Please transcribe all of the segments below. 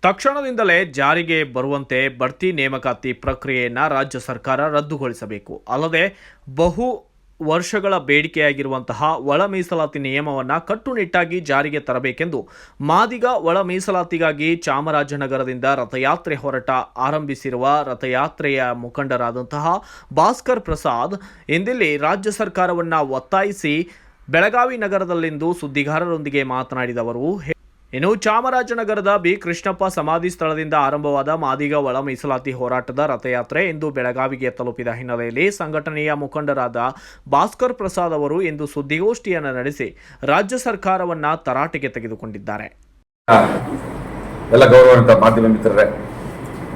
ತಕ್ಷಣದಿಂದಲೇ ಜಾರಿಗೆ ಬರುವಂತೆ ಬಡ್ತಿ ನೇಮಕಾತಿ ಪ್ರಕ್ರಿಯೆಯನ್ನು ರಾಜ್ಯ ಸರ್ಕಾರ ರದ್ದುಗೊಳಿಸಬೇಕು. ಅಲ್ಲದೆ ಬಹು ವರ್ಷಗಳ ಬೇಡಿಕೆಯಾಗಿರುವಂತಹ ಒಳ ಮೀಸಲಾತಿ ನಿಯಮವನ್ನು ಕಟ್ಟುನಿಟ್ಟಾಗಿ ಜಾರಿಗೆ ತರಬೇಕೆಂದು ಮಾದಿಗ ಒಳ ಮೀಸಲಾತಿಗಾಗಿ ಚಾಮರಾಜನಗರದಿಂದ ರಥಯಾತ್ರೆ ಆರಂಭಿಸಿರುವ ರಥಯಾತ್ರೆಯ ಮುಖಂಡರಾದಂತಹ ಭಾಸ್ಕರ್ ಪ್ರಸಾದ್ ಇಂದಿಲ್ಲಿ ರಾಜ್ಯ ಸರ್ಕಾರವನ್ನು ಒತ್ತಾಯಿಸಿ ಬೆಳಗಾವಿ ನಗರದಲ್ಲಿಂದು ಸುದ್ದಿಗಾರರೊಂದಿಗೆ ಮಾತನಾಡಿದ ಅವರು, ಇನ್ನು ಚಾಮರಾಜನಗರದ ಬಿ ಕೃಷ್ಣಪ್ಪ ಸಮಾಧಿ ಸ್ಥಳದಿಂದ ಆರಂಭವಾದ ಮಾದಿಗ ಒಳ ಮೀಸಲಾತಿ ಹೋರಾಟದ ರಥಯಾತ್ರೆ ಇಂದು ಬೆಳಗಾವಿಗೆ ತಲುಪಿದ ಹಿನ್ನೆಲೆಯಲ್ಲಿ ಸಂಘಟನೆಯ ಮುಖಂಡರಾದ ಭಾಸ್ಕರ್ ಪ್ರಸಾದ್ ಅವರು ಇಂದು ಸುದ್ದಿಗೋಷ್ಠಿಯನ್ನು ನಡೆಸಿ ರಾಜ್ಯ ಸರ್ಕಾರವನ್ನು ತರಾಟೆಗೆ ತೆಗೆದುಕೊಂಡಿದ್ದಾರೆ. ಎಲ್ಲ ಗೌರವಾನ್ವಿತ ಮಾಧ್ಯಮ ಮಿತ್ರರೇ,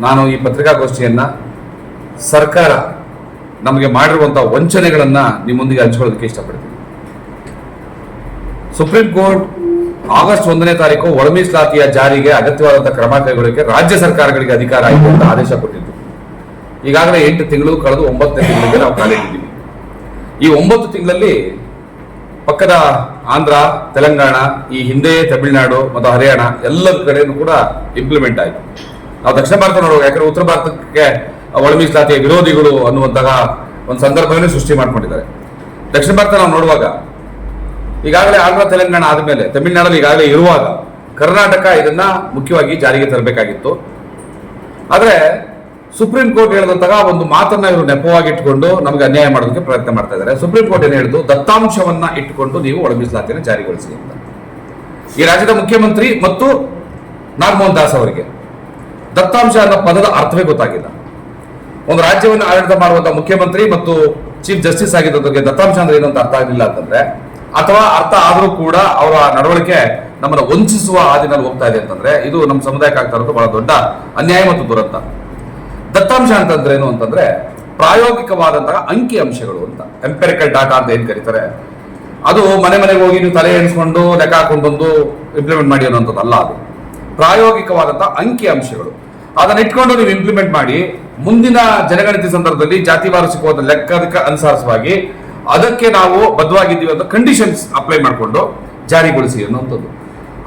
ನಾನು ಈ ಪತ್ರಿಕಾಗೋಷ್ಠಿಯನ್ನ ಸರ್ಕಾರ ನಮಗೆ ಮಾಡಿರುವಂತಹ ವಂಚನೆಗಳನ್ನ ನಿಮ್ಮೊಂದಿಗೆ ಹಂಚಿಕೊಳ್ಳೋದಕ್ಕೆ ಇಷ್ಟಪಡ್ತೀನಿ. ಸುಪ್ರೀಂ ಕೋರ್ಟ್ ಆಗಸ್ಟ್ 1ನೇ ತಾರೀಕು ಒಳ ಮೀಸಲಾತಿಯ ಜಾರಿಗೆ ಅಗತ್ಯವಾದಂತಹ ಕ್ರಮ ಕೈಗೊಳ್ಳಕ್ಕೆ ರಾಜ್ಯ ಸರ್ಕಾರಗಳಿಗೆ ಅಧಿಕಾರ ಆಯಿತು ಅಂತ ಆದೇಶ ಕೊಟ್ಟಿದ್ದು. ಈಗಾಗಲೇ 8 ತಿಂಗಳು ಕಳೆದು 9ನೇ ತಿಂಗಳಿಗೆ ನಾವು ಕಾಲಿಟ್ಟಿದ್ದೀವಿ. ಈ 9 ತಿಂಗಳಲ್ಲಿ ಪಕ್ಕದ ಆಂಧ್ರ, ತೆಲಂಗಾಣ, ಈ ಹಿಂದೆ ತಮಿಳುನಾಡು ಮತ್ತು ಹರಿಯಾಣ ಎಲ್ಲ ಕಡೆಯೂ ಕೂಡ ಇಂಪ್ಲಿಮೆಂಟ್ ಆಯಿತು. ನಾವು ದಕ್ಷಿಣ ಭಾರತ ನೋಡುವಾಗ, ಯಾಕಂದ್ರೆ ಉತ್ತರ ಭಾರತಕ್ಕೆ ಒಳ ಮೀಸಲಾತಿಯ ವಿರೋಧಿಗಳು ಅನ್ನುವಂತಹ ಒಂದು ಸಂದರ್ಭವನ್ನೇ ಸೃಷ್ಟಿ ಮಾಡ್ಕೊಂಡಿದ್ದಾರೆ. ದಕ್ಷಿಣ ಭಾರತ ನಾವು ನೋಡುವಾಗ ಈಗಾಗಲೇ ಆಂಧ್ರ, ತೆಲಂಗಾಣ ಆದಮೇಲೆ ತಮಿಳುನಾಡಲ್ಲಿ ಈಗಾಗಲೇ ಇರುವಾಗ ಕರ್ನಾಟಕ ಇದನ್ನ ಮುಖ್ಯವಾಗಿ ಜಾರಿಗೆ ತರಬೇಕಾಗಿತ್ತು. ಆದರೆ ಸುಪ್ರೀಂ ಕೋರ್ಟ್ ಹೇಳಿದಂತಹ ಒಂದು ಮಾತನ್ನ ಇವರು ನೆಪವಾಗಿ ಇಟ್ಟುಕೊಂಡು ನಮಗೆ ಅನ್ಯಾಯ ಮಾಡೋದಕ್ಕೆ ಪ್ರಯತ್ನ ಮಾಡ್ತಾ ಇದ್ದಾರೆ. ಸುಪ್ರೀಂ ಕೋರ್ಟ್ ಏನು ಹೇಳಿದ್ದು, ದತ್ತಾಂಶವನ್ನ ಇಟ್ಟುಕೊಂಡು ನೀವು ಒಳ ಮೀಸಲಾತಿಯನ್ನು ಜಾರಿಗೊಳಿಸಿ ಅಂತ. ಈ ರಾಜ್ಯದ ಮುಖ್ಯಮಂತ್ರಿ ಮತ್ತು ನಾಗಮೋಹನ್ ದಾಸ್ ಅವರಿಗೆ ದತ್ತಾಂಶ ಅನ್ನೋ ಪದದ ಅರ್ಥವೇ ಗೊತ್ತಾಗಿಲ್ಲ. ಒಂದು ರಾಜ್ಯವನ್ನು ಆಡಳಿತ ಮಾಡುವಂತಹ ಮುಖ್ಯಮಂತ್ರಿ ಮತ್ತು ಚೀಫ್ ಜಸ್ಟಿಸ್ ಆಗಿದ್ದವರಿಗೆ ದತ್ತಾಂಶ ಅಂದ್ರೆ ಏನು ಅಂತ ಅರ್ಥ ಆಗಲಿಲ್ಲ ಅಂತಂದ್ರೆ, ಅಥವಾ ಅರ್ಥ ಆದರೂ ಕೂಡ ಅವರ ನಡವಳಿಕೆ ನಮ್ಮನ್ನು ವಂಚಿಸುವ ಹಾದಿನಲ್ಲಿ ಹೋಗ್ತಾ ಇದೆ ಅಂತಂದ್ರೆ, ಇದು ನಮ್ಮ ಸಮುದಾಯಕ್ಕೆ ಆಗ್ತಾ ಇರೋದು ಬಹಳ ದೊಡ್ಡ ಅನ್ಯಾಯ ಮತ್ತು ದುರಂತ. ದತ್ತಾಂಶ ಅಂತಂದ್ರೆ ಏನು ಅಂತಂದ್ರೆ ಪ್ರಾಯೋಗಿಕವಾದಂತಹ ಅಂಕಿ ಅಂಶಗಳು ಅಂತ, ಎಂಪೆರಿಕಲ್ ಡಾಟಾ ಅಂತ ಏನ್ ಕರೀತಾರೆ. ಅದು ಮನೆ ಮನೆಗೆ ಹೋಗಿ ನೀವು ತಲೆ ಎಣಿಸ್ಕೊಂಡು ಲೆಕ್ಕ ಹಾಕೊಂಡೊಂದು ಇಂಪ್ಲಿಮೆಂಟ್ ಮಾಡಿ ಅನ್ನೋಂಥದ್ದಲ್ಲ. ಅದು ಪ್ರಾಯೋಗಿಕವಾದಂತಹ ಅಂಕಿ ಅಂಶಗಳು. ಅದನ್ನ ಇಟ್ಕೊಂಡು ನೀವು ಇಂಪ್ಲಿಮೆಂಟ್ ಮಾಡಿ ಮುಂದಿನ ಜನಗಣತಿ ಸಂದರ್ಭದಲ್ಲಿ ಜಾತಿವಾರು ಸಿಕ್ಕುವ ಲೆಕ್ಕದಕ್ಕೆ ಅನುಸಾರವಾಗಿ ಅದಕ್ಕೆ ನಾವು ಬದ್ಧವಾಗಿದ್ದೀವಿ ಅಂತ ಕಂಡೀಷನ್ಸ್ ಅಪ್ಲೈ ಮಾಡಿಕೊಂಡು ಜಾರಿಗೊಳಿಸಿ ಅನ್ನುವಂಥದ್ದು.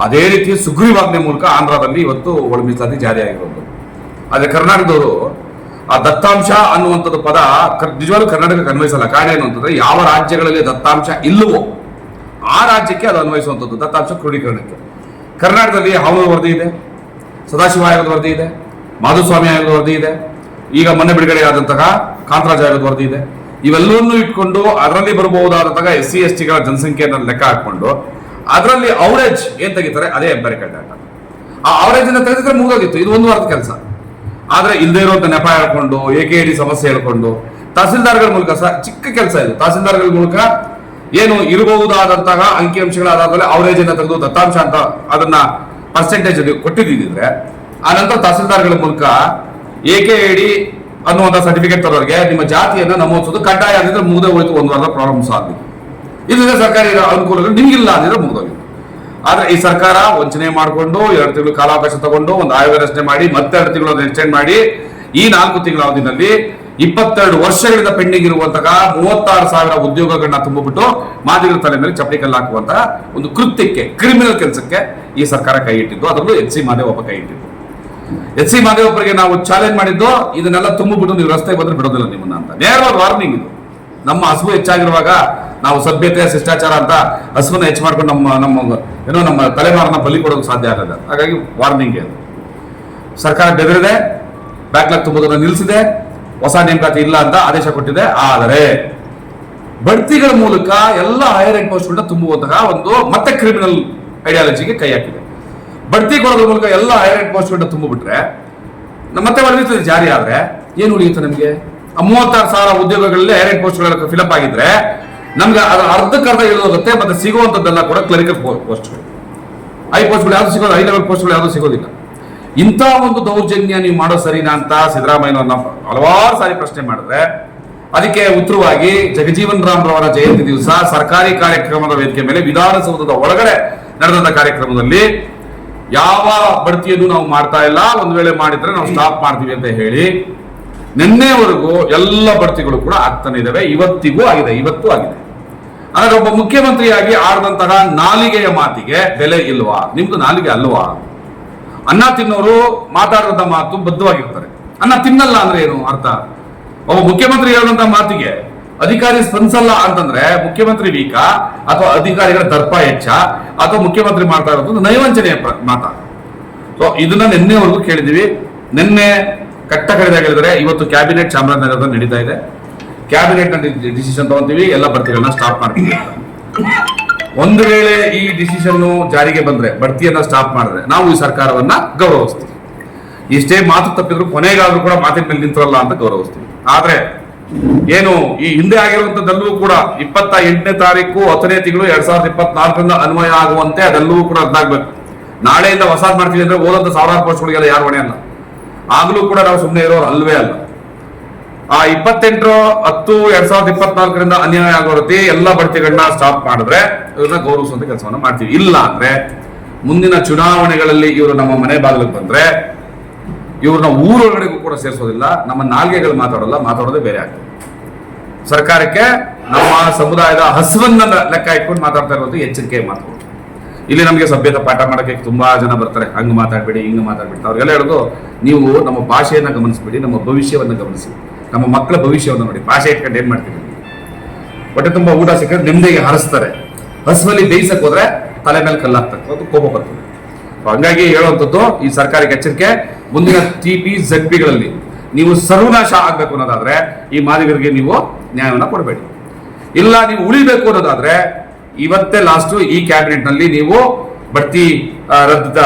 ಅದೇ ರೀತಿ ಸುಗ್ರೀವಾಜ್ಞೆ ಮೂಲಕ ಆಂಧ್ರದಲ್ಲಿ ಇವತ್ತು ಒಳ ಮೀಸಲಾತಿ ಜಾರಿಯಾಗಿರುವಂಥದ್ದು. ಆದ್ರೆ ಕರ್ನಾಟಕದವರು ಆ ದತ್ತಾಂಶ ಅನ್ನುವಂಥದ್ದು ಪದ ನಿಜವಾಗ್ಲೂ ಕರ್ನಾಟಕಕ್ಕೆ ಅನ್ವಯಿಸಲ್ಲ. ಕಾರಣ ಏನು ಅಂತಂದ್ರೆ, ಯಾವ ರಾಜ್ಯಗಳಲ್ಲಿ ದತ್ತಾಂಶ ಇಲ್ಲವೋ ಆ ರಾಜ್ಯಕ್ಕೆ ಅದು ಅನ್ವಯಿಸುವಂಥದ್ದು ದತ್ತಾಂಶ ಕ್ರೋಢೀಕರಣಕ್ಕೆ. ಕರ್ನಾಟಕದಲ್ಲಿ ಹಾವೂರು ವರದಿ ಇದೆ, ಸದಾಶಿವ ಆಯೋಗದ ವರದಿ ಇದೆ, ಮಾಧುಸ್ವಾಮಿ ಆಯೋಗದ ವರದಿ ಇದೆ, ಈಗ ಮೊನ್ನೆ ಬಿಡುಗಡೆಯಾದಂತಹ ಕಾಂತರಾಜ್ ಆಯೋಗದ ವರದಿ ಇದೆ. ಇವೆಲ್ಲವನ್ನೂ ಇಟ್ಕೊಂಡು ಅದರಲ್ಲಿ ಬರಬಹುದಾದಂತಹ SC ST ಗಳ ಜನಸಂಖ್ಯೆಯನ್ನು ಲೆಕ್ಕ ಹಾಕೊಂಡು ಅದರಲ್ಲಿ ಅವರೇಜ್ ಏನ್ ತೆಗಿತಾರೆ ಅದೇ ಎಂಪೆರಿಕಲ್ ಡಾಟಾ. ಆ ಅವರೇಜ್ ಅನ್ನ ತೆಗೆದಿದ್ರೆ ಮುಗಿದೋಗಿತ್ತು. ಇದು 1 ವಾರದ ಕೆಲಸ. ಆದ್ರೆ ಇಲ್ಲದೆ ಇರುವಂತ ನೆಪ ಹೇಳ್ಕೊಂಡು, AKD ಸಮಸ್ಯೆ ಹೇಳ್ಕೊಂಡು, ತಹಸೀಲ್ದಾರ್ಗಳ ಮೂಲಕ ಚಿಕ್ಕ ಕೆಲಸ ಇದು. ತಹಸೀಲ್ದಾರ್ಗಳ ಮೂಲಕ ಏನು ಇರಬಹುದಾದಂತಹ ಅಂಕಿಅಂಶಗಳ ಆಧಾರದಲ್ಲಿ ಅವರೇಜ್ ಅನ್ನ ತೆಗೆದು ದತ್ತಾಂಶ ಅಂತ ಅದನ್ನ ಪರ್ಸೆಂಟೇಜ್ ಕೊಟ್ಟಿದ್ದಿದ್ರೆ, ಆ ನಂತರ ತಹಸೀಲ್ದಾರ್ಗಳ ಮೂಲಕ AKD ಅನ್ನುವಂಥ ಸರ್ಟಿಫಿಕೇಟ್ ತರೋರಿಗೆ ನಿಮ್ಮ ಜಾತಿಯನ್ನ ನಮೂದಿಸೋದು ಕಡ್ಡಾಯ ಆಗಿದ್ರೆ ಮುಗಿದೇ ಹೋಯ್ತು. 1 ವಾರದ ಪ್ರಾಬ್ಲಮ್ ಸಾಧ್ಯ. ಇದರಿಂದ ಸರ್ಕಾರಿ ಅನುಕೂಲಗಳು ನಿಮಗಿಲ್ಲ ಅಂದಿದ್ರೆ ಮುಗಿದೋಗಿತ್ತು. ಆದ್ರೆ ಈ ಸರ್ಕಾರ ವಂಚನೆ ಮಾಡಿಕೊಂಡು 2 ತಿಂಗಳು ಕಾಲಾವಕಾಶ ತಗೊಂಡು ಒಂದು ಆಯೋಗ ರಚನೆ ಮಾಡಿ ಮತ್ತೆ 2 ತಿಂಗಳು ಎಕ್ಸ್ಟೆಂಡ್ ಮಾಡಿ ಈ 4 ತಿಂಗಳ ಅವಧಿನಲ್ಲಿ 22 ವರ್ಷಗಳಿಂದ ಪೆಂಡಿಂಗ್ ಇರುವಂತಹ 36,000 ಉದ್ಯೋಗಗಳನ್ನ ತುಂಬಿಬಿಟ್ಟು ಮಾದಿಗರ ತಲೆ ಮೇಲೆ ಚಪ್ಪಲಿ ಕಲ್ಲು ಹಾಕುವಂತಹ ಒಂದು ಕೃತ್ಯಕ್ಕೆ, ಕ್ರಿಮಿನಲ್ ಕೆಲಸಕ್ಕೆ ಈ ಸರ್ಕಾರ ಕೈ ಇಟ್ಟಿದ್ದು. ಅದರಲ್ಲೂ HC ಮಾದೇವಪ್ಪ ಕೈ ಇಟ್ಟಿದ್ದು. HC ಮಾದೇವಪ್ಪರಿಗೆ ನಾವು ಚಾಲೆಂಜ್ ಮಾಡಿದ್ದು, ಇದನ್ನೆಲ್ಲ ತುಂಬಿಬಿಟ್ಟು ನೀವು ರಸ್ತೆಗೆ ಬಂದ್ರೆ ಬಿಡೋದಿಲ್ಲ ನಿಮ್ಮನ್ನ ಅಂತ. ನೇರವಾದ ವಾರ್ನಿಂಗ್ ಇದು. ನಮ್ಮ ಹಸುವು ಹೆಚ್ಚಾಗಿರುವಾಗ ನಾವು ಸಭ್ಯತೆ, ಶಿಷ್ಟಾಚಾರ ಅಂತ ಹಸುವನ್ನ ಹೆಚ್ಚು ಮಾಡ್ಕೊಂಡು ನಮ್ಮ ತಲೆಮಾರನ್ನ ಬಲಿ ಕೊಡೋದು ಸಾಧ್ಯ ಆಗಲ್ಲ. ಹಾಗಾಗಿ ವಾರ್ನಿಂಗ್ ಅದು. ಸರ್ಕಾರ ಬೆದರಿದೆ, ಬ್ಯಾಕ್ಲಾಗ್ ತುಂಬುವುದನ್ನು ನಿಲ್ಲಿಸಿದೆ, ಹೊಸ ನೇಮಕಾತಿ ಇಲ್ಲ ಅಂತ ಆದೇಶ ಕೊಟ್ಟಿದೆ. ಆದರೆ ಬಡ್ತಿಗಳ ಮೂಲಕ ಎಲ್ಲ ಹೈಯರ್ ಎಂಡ್ ಪೋಸ್ಟ್ಗಳನ್ನ ತುಂಬುವಂತಹ ಒಂದು ಮತ್ತೆ ಕ್ರಿಮಿನಲ್ ಐಡಿಯಾಲಜಿಗೆ ಕೈ ಹಾಕಿದೆ. ಬಡ್ತಿ ಕೊಡೋದ್ರ ಮೂಲಕ ಎಲ್ಲ ಹೈಯರ್ ಎಂಡ್ ಪೋಸ್ಟ್ಗಳನ್ನ ತುಂಬಿಬಿಟ್ರೆ, ಮತ್ತೆ ಒಳ ಮೀಸಲಾತಿ ಜಾರಿ ಆದ್ರೆ ಏನು ಉಳಿಯುತ್ತೆ ನಮಗೆ? 36,000 ಉದ್ಯೋಗಗಳಲ್ಲಿ ಹೈಯರ್ ಎಂಡ್ ಪೋಸ್ಟ್ಗಳ ಫಿಲಪ್ ಆಗಿದ್ರೆ ನಮ್ಗೆ ಅದರ ಅರ್ಧಕ್ಕರ್ಧ ಇಳಿದೋಗುತ್ತೆ. ಮತ್ತೆ ಸಿಗುವಂತದ್ದೆಲ್ಲ ಕೂಡ ಕ್ಲರಿಕಲ್ ಪೋಸ್ಟ್ಗಳು. ಹೈ ಪೋಸ್ಟ್ಗಳು ಯಾವ್ದು ಸಿಗೋದು, ಹೈ ಲೆವೆಲ್ ಪೋಸ್ಟ್ಗಳು ಯಾವ್ದು ಸಿಗೋದಿಲ್ಲ. ಇಂಥ ಒಂದು ದೌರ್ಜನ್ಯ ನೀವು ಮಾಡೋ ಸರಿನಾ ಅಂತ ಸಿದ್ದರಾಮಯ್ಯನವ್ರನ್ನ ಹಲವಾರು ಸಾರಿ ಪ್ರಶ್ನೆ ಮಾಡಿದ್ರೆ, ಅದಕ್ಕೆ ಉತ್ತರವಾಗಿ ಜಗಜೀವನ್ ರಾಮ್ ರವರ ಜಯಂತಿ ದಿವಸ ಸರ್ಕಾರಿ ಕಾರ್ಯಕ್ರಮದ ವೇದಿಕೆ ಮೇಲೆ ವಿಧಾನಸೌಧದ ಒಳಗಡೆ ನಡೆದಂತ ಕಾರ್ಯಕ್ರಮದಲ್ಲಿ ಯಾವ ಬಡ್ತಿಯನ್ನು ನಾವು ಮಾಡ್ತಾ ಇಲ್ಲ, ಒಂದು ವೇಳೆ ಮಾಡಿದ್ರೆ ನಾವು ಸ್ಟಾಪ್ ಮಾಡ್ತೀವಿ ಅಂತ ಹೇಳಿ ನಿನ್ನೆವರೆಗೂ ಎಲ್ಲ ಬಡ್ತಿಗಳು ಕೂಡ ಆಗ್ತಾನೆ ಇದಾವೆ. ಇವತ್ತಿಗೂ ಆಗಿದೆ, ಇವತ್ತು ಆಗಿದೆ. ಆದರೆ ಒಬ್ಬ ಮುಖ್ಯಮಂತ್ರಿಯಾಗಿ ಆಡಿದಂತಹ ನಾಲಿಗೆಯ ಮಾತಿಗೆ ಬೆಲೆ ಇಲ್ವಾ? ನಿಮ್ದು ನಾಲಿಗೆ ಅಲ್ವಾ? ಅನ್ನ ತಿನ್ನೋರು ಮಾತಾಡುವಂತ ಮಾತು ಬದ್ಧವಾಗಿರ್ತಾರೆ. ಅನ್ನ ತಿನ್ನಲ್ಲ ಅಂದ್ರೆ ಏನು ಅರ್ಥ? ಒಬ್ಬ ಮುಖ್ಯಮಂತ್ರಿ ಹೇಳುವಂತ ಮಾತಿಗೆ ಅಧಿಕಾರಿ ಸ್ಪಂದಿಸಲ್ಲ ಅಂತಂದ್ರೆ ಮುಖ್ಯಮಂತ್ರಿ ವೀಕ ಅಥವಾ ಅಧಿಕಾರಿಗಳ ದರ್ಪ ಹೆಚ್ಚ ಅಥವಾ ಮುಖ್ಯಮಂತ್ರಿ ಮಾಡ್ತಾ ಇರೋದು ನೈವಂಚನೆಯ ಮಾತಾ. ಸೊ ಇದನ್ನ ನಿನ್ನೆವರೆಗೂ ಕೇಳಿದೀವಿ. ನಿನ್ನೆ ಕಟ್ಟ ಕಡೆದಾಗ ಹೇಳಿದ್ರೆ ಇವತ್ತು ಕ್ಯಾಬಿನೆಟ್ ಚಾಮರಾಜನಗರದಲ್ಲಿ ನಡೀತಾ ಇದೆ. ಕ್ಯಾಬಿನೆಟ್ ನಲ್ಲಿ ಡಿಸಿಷನ್ ತಗೊಂತೀವಿ, ಎಲ್ಲ ಬಡ್ತಿಗಳನ್ನ ಸ್ಟಾಪ್ ಮಾಡ್ತೀವಿ. ಒಂದು ವೇಳೆ ಈ ಡಿಸಿಷನ್ ಜಾರಿಗೆ ಬಂದ್ರೆ, ಬಡ್ತಿಯನ್ನ ಸ್ಟಾಪ್ ಮಾಡಿದ್ರೆ ನಾವು ಈ ಸರ್ಕಾರವನ್ನ ಗೌರವಿಸ್ತೀವಿ. ಇಷ್ಟೇ ಮಾತು ತಪ್ಪಿದ್ರು ಕೊನೆಗಾದ್ರೂ ಕೂಡ ಮಾತಿನ ಮೇಲೆ ನಿಂತರಲ್ಲ ಅಂತ ಗೌರವಿಸ್ತೀವಿ. ಆದ್ರೆ ಏನು ಈ ಹಿಂದೆ ಆಗಿರುವಂತದ್ದೆಲ್ಲವೂ ಕೂಡ 28ನೇ ತಾರೀಕು 10ನೇ ತಿಂಗಳು 2024 ಅನ್ವಯ ಆಗುವಂತೆ ಅದೆಲ್ಲವೂ ಕೂಡ ರದ್ದಾಗಬೇಕು. ನಾಳೆಯಿಂದ ಹೊಸಾದ್ ಮಾಡ್ತೀವಿ ಅಂದ್ರೆ ಓದಂತ ಸಾವಿರಾರು ಪೋಸ್ಟ್ಗಳಿಗೆಲ್ಲ ಯಾರು ಹೊಣೆ ಅಲ್ಲ. ಆಗ್ಲೂ ಕೂಡ ನಾವು ಸುಮ್ಮನೆ ಇರೋರು ಅಲ್ವೇ ಅಲ್ಲ. ಆ 28/10/2024 ಅನ್ಯಾಯ ಆಗೋ ರೀತಿ ಎಲ್ಲ ಬಡ್ತಿಗಳನ್ನ ಸ್ಟಾಪ್ ಮಾಡಿದ್ರೆ ಇವ್ರನ್ನ ಗೌರವಿಸುವಂತ ಕೆಲಸವನ್ನ ಮಾಡ್ತೀವಿ. ಇಲ್ಲ ಅಂದ್ರೆ ಮುಂದಿನ ಚುನಾವಣೆಗಳಲ್ಲಿ ಇವರು ನಮ್ಮ ಮನೆ ಬಾಗಿಲಿಗೆ ಬಂದ್ರೆ ಇವ್ರನ್ನ ಊರೊಳಗಡೆಗೂ ಕೂಡ ಸೇರಿಸೋದಿಲ್ಲ. ನಮ್ಮ ನಾಲ್ಗೆಗಳು ಮಾತಾಡೋದೇ ಬೇರೆ ಆಗ್ತದೆ. ಸರ್ಕಾರಕ್ಕೆ ನಮ್ಮ ಸಮುದಾಯದ ಹಸುವನ್ನ ಲೆಕ್ಕ ಇಟ್ಕೊಂಡು ಮಾತಾಡ್ತಾ ಇರೋದು ಎಚ್ಚರಿಕೆ ಮಾತುಗಳು. ಇಲ್ಲಿ ನಮಗೆ ಸಭ್ಯತೆ ಪಾಠ ಮಾಡಕ್ಕೆ ತುಂಬಾ ಜನ ಬರ್ತಾರೆ, ಹಂಗ್ ಮಾತಾಡ್ಬೇಡಿ ಹಿಂಗ್ ಮಾತಾಡ್ಬೇಡಿ. ಅವ್ರಿಗೆಲ್ಲ ಹೇಳೋದು, ನೀವು ನಮ್ಮ ಭಾಷೆಯನ್ನ ಗಮನಿಸ್ಬೇಡಿ, ನಮ್ಮ ಭವಿಷ್ಯವನ್ನ ಗಮನಿಸಿ, ನಮ್ಮ ಮಕ್ಕಳ ಭವಿಷ್ಯವನ್ನು ನೋಡಿ. ಭಾಷೆ ಇಟ್ಕೊಂಡು ಏನ್ ಮಾಡ್ತೀವಿ? ಹೊಟ್ಟೆ ತುಂಬಾ ಊಟ ಸಿಕ್ಕರೆ ನೆಮ್ಮದಿಗೆ ಹರಿಸ್ತಾರೆ. ಹಸುವಲ್ಲಿ ಬೇಯಿಸಕ್ ಹೋದ್ರೆ ತಲೆ ಮೇಲೆ ಕಲ್ಲಾಗ್ತದೆ, ಅದು ಕೋಪ ಬರ್ತದೆ. ಹಂಗಾಗಿ ಹೇಳುವಂಥದ್ದು ಈ ಸರ್ಕಾರಕ್ಕೆ ಎಚ್ಚರಿಕೆ. ಮುಂದಿನ TP ZPಗಳಲ್ಲಿ ನೀವು ಸರ್ವನಾಶ ಆಗ್ಬೇಕು ಅನ್ನೋದಾದ್ರೆ ಈ ಮಾದಿಗರಿಗೆ ನೀವು ನ್ಯಾಯವನ್ನ ಕೊಡಬೇಡಿ. ಇಲ್ಲ ನೀವು ಉಳಿಬೇಕು ಅನ್ನೋದಾದ್ರೆ ಇವತ್ತೇ ಲಾಸ್ಟ್ ಈ ಕ್ಯಾಬಿನೆಟ್ ನಲ್ಲಿ ನೀವು ಬಡ್ತಿ ರದ್ದ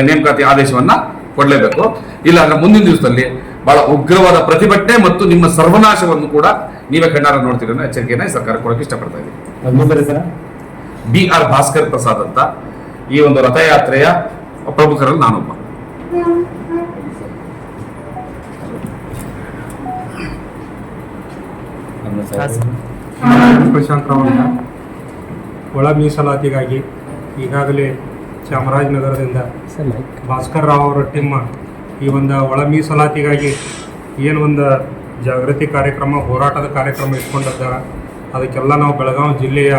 ನೇಮಕಾತಿ ಆದೇಶವನ್ನ ಕೊಡಲೇಬೇಕು. ಇಲ್ಲ ಅಂದ್ರೆ ಮುಂದಿನ ದಿವಸದಲ್ಲಿ ಬಹಳ ಉಗ್ರವಾದ ಪ್ರತಿಭಟನೆ ಮತ್ತು ನಿಮ್ಮ ಸರ್ವನಾಶವನ್ನು ಕೂಡ ನೀವೇ ಕಣ್ಣಾರ ನೋಡ್ತೀರಿ ಅನ್ನೋ ಎಚ್ಚರಿಕೆಯನ್ನ ಈ ಸರ್ಕಾರ ಕೊಡಕ್ಕೆ ಇಷ್ಟಪಡ್ತಾ ಇದ್ದೀವಿ. BR ಭಾಸ್ಕರ್ ಪ್ರಸಾದ್ ಅಂತ ಈ ಒಂದು ರಥಯಾತ್ರೆಯ ಪ್ರಮುಖರಲ್ಲಿ ನಾನೊಬ್ಬ. ಪ್ರಶಾಂತ್ ರಾವ್ ಅಂತ ಒಳ ಮೀಸಲಾತಿಗಾಗಿ ಈಗಾಗಲೇ ಚಾಮರಾಜನಗರದಿಂದ ಭಾಸ್ಕರ್ ರಾವ್ ಅವರ ಟೀಮ್ ಈ ಒಂದು ಒಳ ಮೀಸಲಾತಿಗಾಗಿ ಏನು ಒಂದು ಜಾಗೃತಿ ಕಾರ್ಯಕ್ರಮ, ಹೋರಾಟದ ಕಾರ್ಯಕ್ರಮ ಇಟ್ಕೊಂಡಿದ್ದಾರೆ. ಅದಕ್ಕೆಲ್ಲ ನಾವು ಬೆಳಗಾವಿ ಜಿಲ್ಲೆಯ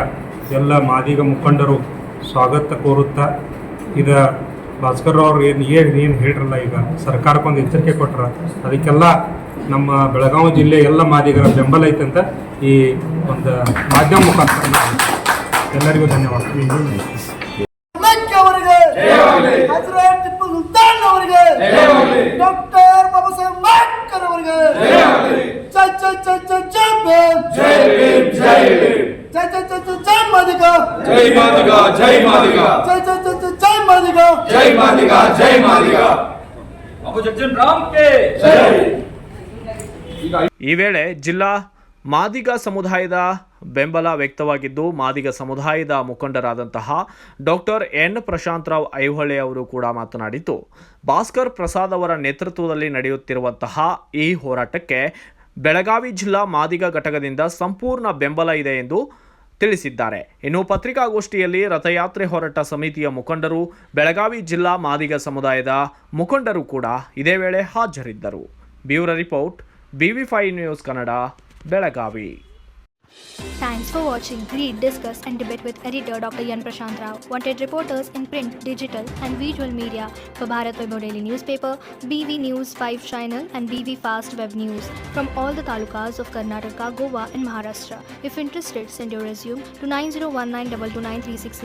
ಎಲ್ಲ ಮಾದಿಗ ಮುಖಂಡರು ಸ್ವಾಗತ ಕೋರುತ್ತಾ, ಇದು ಭಾಸ್ಕರ್ ರಾವ್ ಅವ್ರು ಏನು ಹೇಳಿರಲ್ಲ, ಈಗ ಸರ್ಕಾರಕ್ಕೊಂದು ಎಚ್ಚರಿಕೆ ಕೊಟ್ಟರ, ಅದಕ್ಕೆಲ್ಲ ನಮ್ಮ ಬೆಳಗಾವಿ ಜಿಲ್ಲೆ ಎಲ್ಲ ಮಾದಿಗರ ಬೆಂಬಲ ಐತಂತ ಈ ಒಂದು ಮಾಧ್ಯಮ ಮುಖಾಂತರ ಎಲ್ಲರಿಗೂ ಧನ್ಯವಾದ. ಡಾಕ್ಟರ್ ಬಾಬಾ ಸಾಹೇಬ್ ಅಂಬೇಡ್ಕರ್ ಅವರಿಗೆ ಜೈ ಜೈ ಜೈ ಜೈ ಜೈ ಭೀಮ್, ಜೈ ಭೀಮ್, ಜೈ ಭೀಮ್, ಜೈ ಜೈ ಜೈ ಜೈ ಜೈ ಮಾದಿಗ, ಜೈ ಮಾದಿಗ, ಜೈ ಮಾದಿಗ, ಜೈ ಜೈ ಜೈ ಜೈ ಜೈ ಮಾದಿಗ, ಜೈ ಮಾದಿಗ, ಜೈ ಮಾದಿಗ, ಅಬು ಜಗ್ಜನ್ ರಾಮ್ ಕೆ ಜೈ. ಈ ವೇಳೆ ಜಿಲ್ಲಾ ಮಾದಿಗ ಸಮುದಾಯದ ಬೆಂಬಲ ವ್ಯಕ್ತವಾಗಿದ್ದು, ಮಾದಿಗ ಸಮುದಾಯದ ಮುಖಂಡರಾದಂತಹ ಡಾಕ್ಟರ್ N. ಪ್ರಶಾಂತರಾವ್ ಐಹೊಳೆ ಅವರು ಕೂಡ ಮಾತನಾಡಿದ್ದು, ಭಾಸ್ಕರ್ ಪ್ರಸಾದ್ ಅವರ ನೇತೃತ್ವದಲ್ಲಿ ನಡೆಯುತ್ತಿರುವಂತಹ ಈ ಹೋರಾಟಕ್ಕೆ ಬೆಳಗಾವಿ ಜಿಲ್ಲಾ ಮಾದಿಗ ಘಟಕದಿಂದ ಸಂಪೂರ್ಣ ಬೆಂಬಲ ಇದೆ ಎಂದು ತಿಳಿಸಿದ್ದಾರೆ. ಇನ್ನು ಪತ್ರಿಕಾಗೋಷ್ಠಿಯಲ್ಲಿ ರಥಯಾತ್ರೆ ಹೋರಾಟ ಸಮಿತಿಯ ಮುಖಂಡರು, ಬೆಳಗಾವಿ ಜಿಲ್ಲಾ ಮಾದಿಗ ಸಮುದಾಯದ ಮುಖಂಡರು ಕೂಡ ಇದೇ ವೇಳೆ ಹಾಜರಿದ್ದರು. Bureau report, BV5 news Kannada, Belagavi. Thanks for watching. Read, discuss and debate with editor Dr. N. Prashant Rao. Wanted reporters in print, digital and visual media for Bharat Vaibhav Daily Newspaper, BV News 5 Channel and BV Fast Web News from all the talukas of Karnataka, Goa and Maharashtra. If interested, send your resume to 9019229369.